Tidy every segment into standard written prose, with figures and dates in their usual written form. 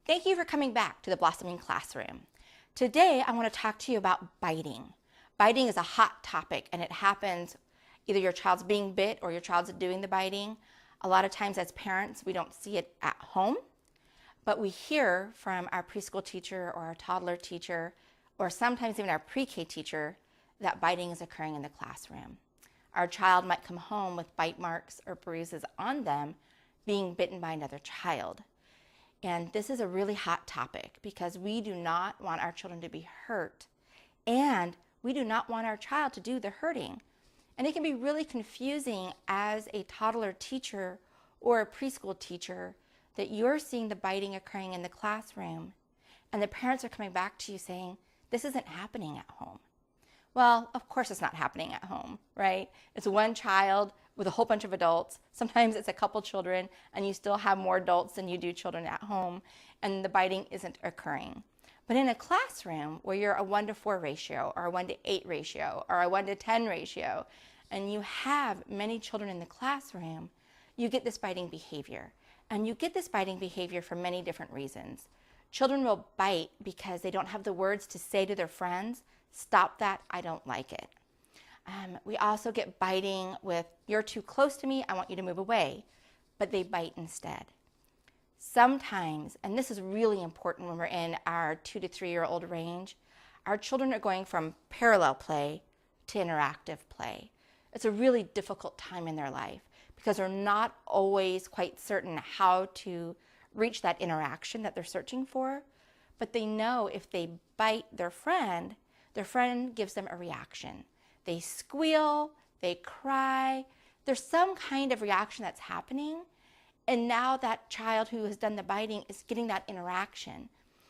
Thank you for coming back to the Blossoming Classroom. Today, I want to talk to you about biting. Biting is a hot topic, and it happens either your child's being bit or your child's doing the biting. A lot of times as parents, we don't see it at home, but we hear from our preschool teacher or our toddler teacher, or sometimes even our pre-K teacher, that biting is occurring in the classroom. Our child might come home with bite marks or bruises on them being bitten by another child. And this is a really hot topic because we do not want our children to be hurt, and we do not want our child to do the hurting. And it can be really confusing as a toddler teacher or a preschool teacher that you're seeing the biting occurring in the classroom, and the parents are coming back to you saying, this isn't happening at home. Well, of course it's not happening at home, right? It's one child with a whole bunch of adults. Sometimes it's a couple children and you still have more adults than you do children at home, and the biting isn't occurring. But in a classroom where you're a 1-to-4 ratio or a 1-to-8 ratio or a 1-to-10 ratio, and you have many children in the classroom, you get this biting behavior. And you get this biting behavior for many different reasons. Children will bite because they don't have the words to say to their friends, stop that, I don't like it. We also get biting with, you're too close to me, I want you to move away, but they bite instead. Sometimes, and this is really important when we're in our 2 to 3-year-old range, our children are going from parallel play to interactive play. It's a really difficult time in their life because they're not always quite certain how to reach that interaction that they're searching for, but they know if they bite their friend gives them a reaction. They squeal, they cry, there's some kind of reaction that's happening, and now that child who has done the biting is getting that interaction.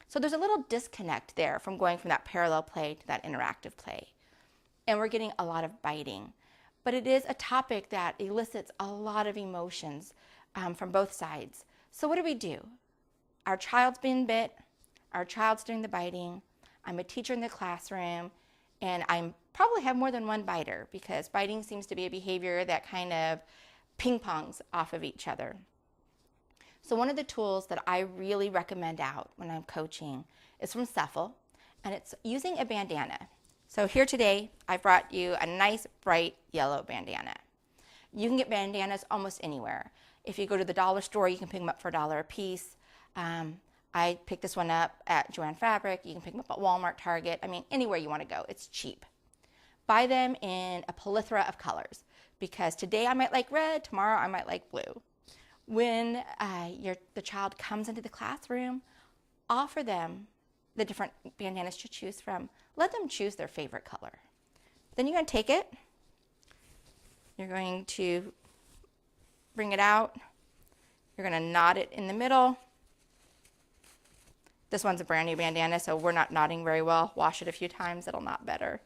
So there's a little disconnect there from going from that parallel play to that interactive play. And we're getting a lot of biting. But it is a topic that elicits a lot of emotions from both sides. So what do? Our child's been bit, our child's doing the biting, I'm a teacher in the classroom, and I probably have more than one biter because biting seems to be a behavior that kind of ping-pongs off of each other. So one of the tools that I really recommend out when I'm coaching is from Cephal, and it's using a bandana. So here today, I brought you a nice bright yellow bandana. You can get bandanas almost anywhere. If you go to the dollar store, you can pick them up for $1 a piece. I picked this one up at Joann Fabric. You can pick them up at Walmart, Target. I mean, anywhere you want to go. It's cheap. Buy them in a plethora of colors because today I might like red, tomorrow I might like blue. When the child comes into the classroom, offer them the different bandanas to choose from. Let them choose their favorite color. Then you're going to take it. You're going to bring it out. You're going to knot it in the middle. This one's a brand new bandana, so we're not knotting very well. Wash it a few times, it'll knot better.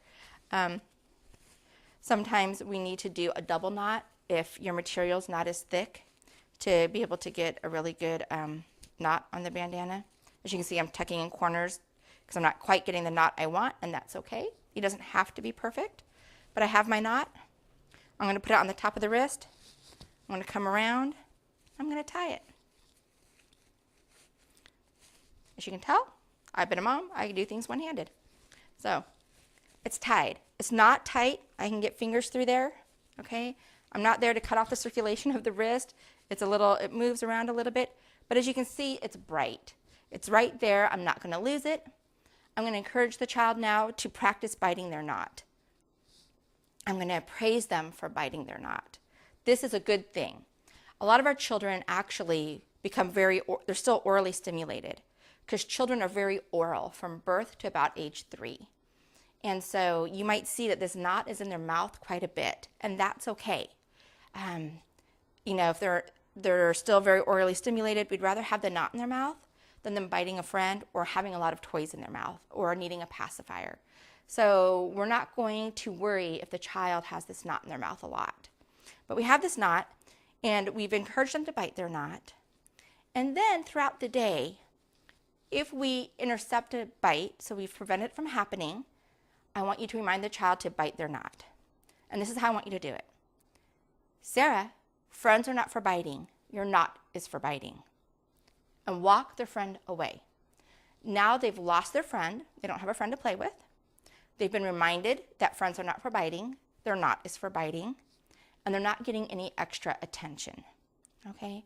Sometimes we need to do a double knot if your material's not as thick to be able to get a really good knot on the bandana. As you can see, I'm tucking in corners because I'm not quite getting the knot I want, and that's okay. It doesn't have to be perfect, but I have my knot. I'm going to put it on the top of the wrist. I'm going to come around. I'm going to tie it. As you can tell, I've been a mom. I can do things one-handed. So it's tied. It's not tight. I can get fingers through there, okay? I'm not there to cut off the circulation of the wrist. It moves around a little bit, but as you can see, it's bright. It's right there. I'm not going to lose it. I'm going to encourage the child now to practice biting their knot. I'm going to praise them for biting their knot. This is a good thing. A lot of our children actually become they're still orally stimulated because children are very oral from birth to about age 3. And so you might see that this knot is in their mouth quite a bit, and that's okay. If they're still very orally stimulated, we'd rather have the knot in their mouth than them biting a friend or having a lot of toys in their mouth or needing a pacifier. So we're not going to worry if the child has this knot in their mouth a lot. But we have this knot, and we've encouraged them to bite their knot. And then throughout the day, if we intercept a bite, so we've prevented it from happening, I want you to remind the child to bite their knot. And this is how I want you to do it. Sarah, friends are not for biting. Your knot is for biting. and walk their friend away. Now they've lost their friend. They don't have a friend to play with. They've been reminded that friends are not for biting. Their not is for biting. And they're not getting any extra attention. Okay?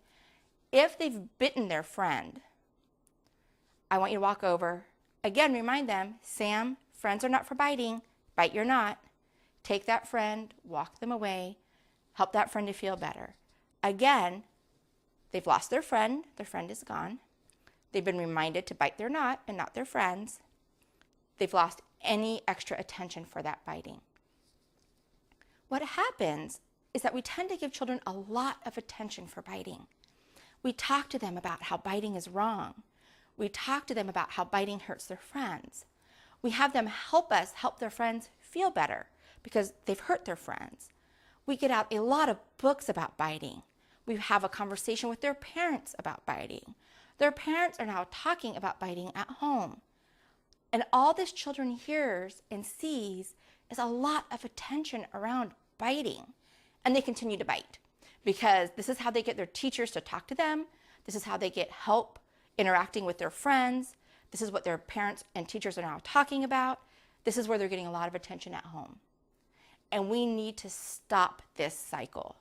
If they've bitten their friend, I want you to walk over. Again, remind them, Sam, friends are not for biting. Bite your knot. Take that friend, walk them away, help that friend to feel better. Again, they've lost their friend is gone. They've been reminded to bite their knot and not their friends. They've lost any extra attention for that biting. What happens is that we tend to give children a lot of attention for biting. We talk to them about how biting is wrong. We talk to them about how biting hurts their friends. We have them help us help their friends feel better because they've hurt their friends. We get out a lot of books about biting. We have a conversation with their parents about biting. Their parents are now talking about biting at home. And all this children hears and sees is a lot of attention around biting. And they continue to bite because this is how they get their teachers to talk to them. This is how they get help interacting with their friends. This is what their parents and teachers are now talking about. This is where they're getting a lot of attention at home. And we need to stop this cycle.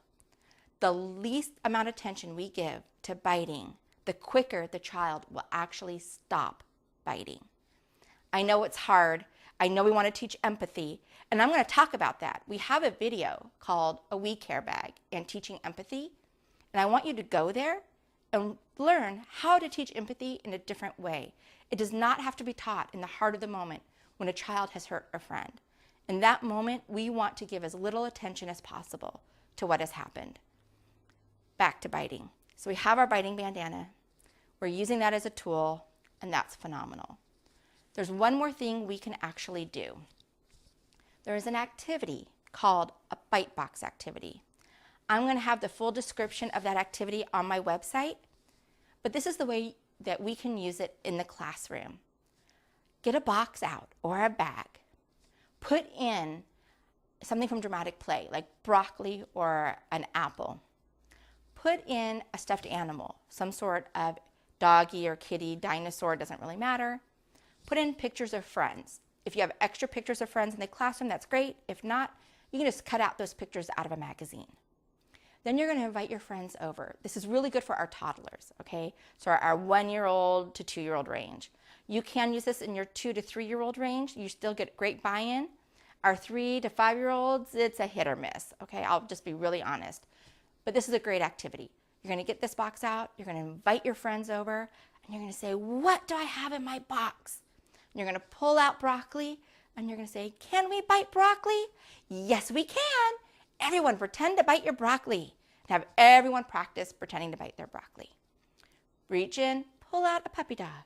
The least amount of attention we give to biting, the quicker the child will actually stop biting. I know it's hard. I know we want to teach empathy, and I'm going to talk about that. We have a video called A We Care Bag and Teaching Empathy, and I want you to go there and learn how to teach empathy in a different way. It does not have to be taught in the heart of the moment when a child has hurt a friend. In that moment, we want to give as little attention as possible to what has happened. Back to biting. So we have our biting bandana. We're using that as a tool, and that's phenomenal. There's one more thing we can actually do. There is an activity called a bite box activity. I'm going to have the full description of that activity on my website, but this is the way that we can use it in the classroom. Get a box out or a bag. Put in something from Dramatic Play, like broccoli or an apple. Put in a stuffed animal, some sort of doggy or kitty, dinosaur, doesn't really matter. Put in pictures of friends. If you have extra pictures of friends in the classroom, that's great. If not, you can just cut out those pictures out of a magazine. Then you're going to invite your friends over. This is really good for our toddlers, okay? So our 1-year-old to 2-year-old range. You can use this in your 2 to 3-year-old range. You still get great buy-in. Our 3 to 5-year-olds, it's a hit or miss, okay? I'll just be really honest. But this is a great activity. You're going to get this box out. You're going to invite your friends over. And you're going to say, what do I have in my box? And you're going to pull out broccoli. And you're going to say, can we bite broccoli? Yes, we can. Everyone pretend to bite your broccoli. And have everyone practice pretending to bite their broccoli. Reach in, pull out a puppy dog.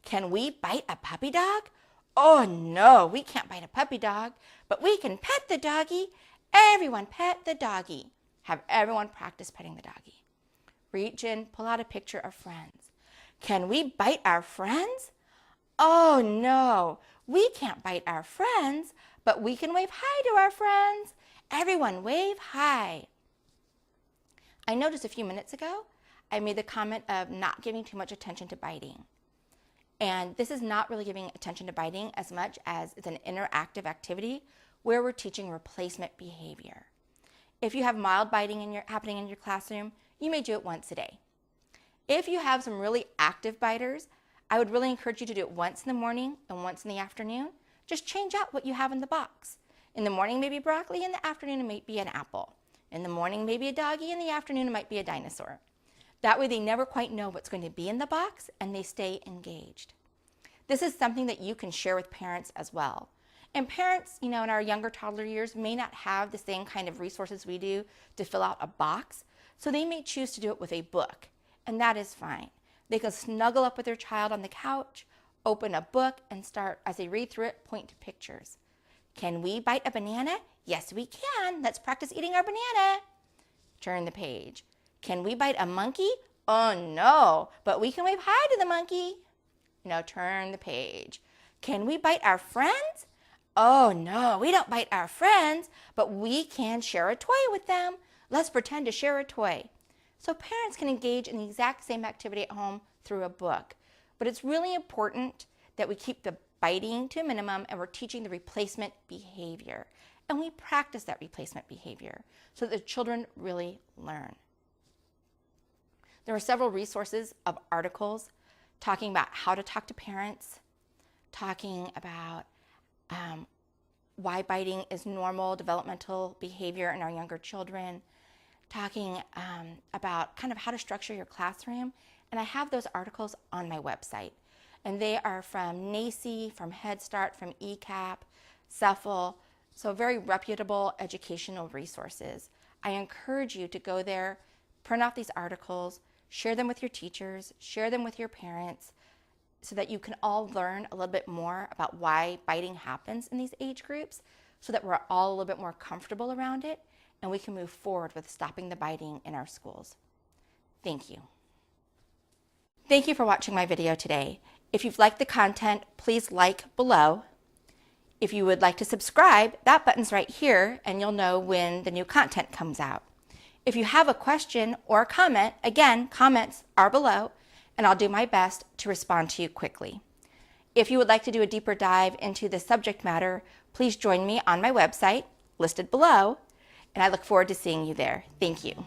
Can we bite a puppy dog? Oh no, we can't bite a puppy dog, but we can pet the doggy. Everyone pet the doggy. Have everyone practice petting the doggy. Reach in, pull out a picture of friends. Can we bite our friends? Oh no, we can't bite our friends, but we can wave hi to our friends. Everyone wave hi. I noticed a few minutes ago, I made the comment of not giving too much attention to biting. And this is not really giving attention to biting as much as it's an interactive activity where we're teaching replacement behavior. If you have mild biting happening in your classroom, you may do it once a day. If you have some really active biters, I would really encourage you to do it once in the morning and once in the afternoon. Just change out what you have in the box. In the morning, maybe broccoli. In the afternoon, it might be an apple. In the morning, maybe a doggy. In the afternoon, it might be a dinosaur. That way, they never quite know what's going to be in the box, and they stay engaged. This is something that you can share with parents as well. And parents, in our younger toddler years may not have the same kind of resources we do to fill out a box, so they may choose to do it with a book, and that is fine. They can snuggle up with their child on the couch, open a book, and start, as they read through it, point to pictures. Can we bite a banana? Yes, we can. Let's practice eating our banana. Turn the page. Can we bite a monkey? Oh no, but we can wave hi to the monkey. Now turn the page. Can we bite our friends? Oh no, we don't bite our friends, but we can share a toy with them. Let's pretend to share a toy. So parents can engage in the exact same activity at home through a book. But it's really important that we keep the biting to a minimum and we're teaching the replacement behavior. And we practice that replacement behavior so that the children really learn. There are several resources of articles talking about how to talk to parents, talking about why biting is normal developmental behavior in our younger children, talking about kind of how to structure your classroom. And I have those articles on my website. And they are from NAEYC, from Head Start, from ECAP, CEFL, so very reputable educational resources. I encourage you to go there, print out these articles, share them with your teachers, share them with your parents, so that you can all learn a little bit more about why biting happens in these age groups, so that we're all a little bit more comfortable around it, and we can move forward with stopping the biting in our schools. Thank you. Thank you for watching my video today. If you've liked the content, please like below. If you would like to subscribe, that button's right here, and you'll know when the new content comes out. If you have a question or a comment, again, comments are below, and I'll do my best to respond to you quickly. If you would like to do a deeper dive into the subject matter, please join me on my website, listed below, and I look forward to seeing you there. Thank you.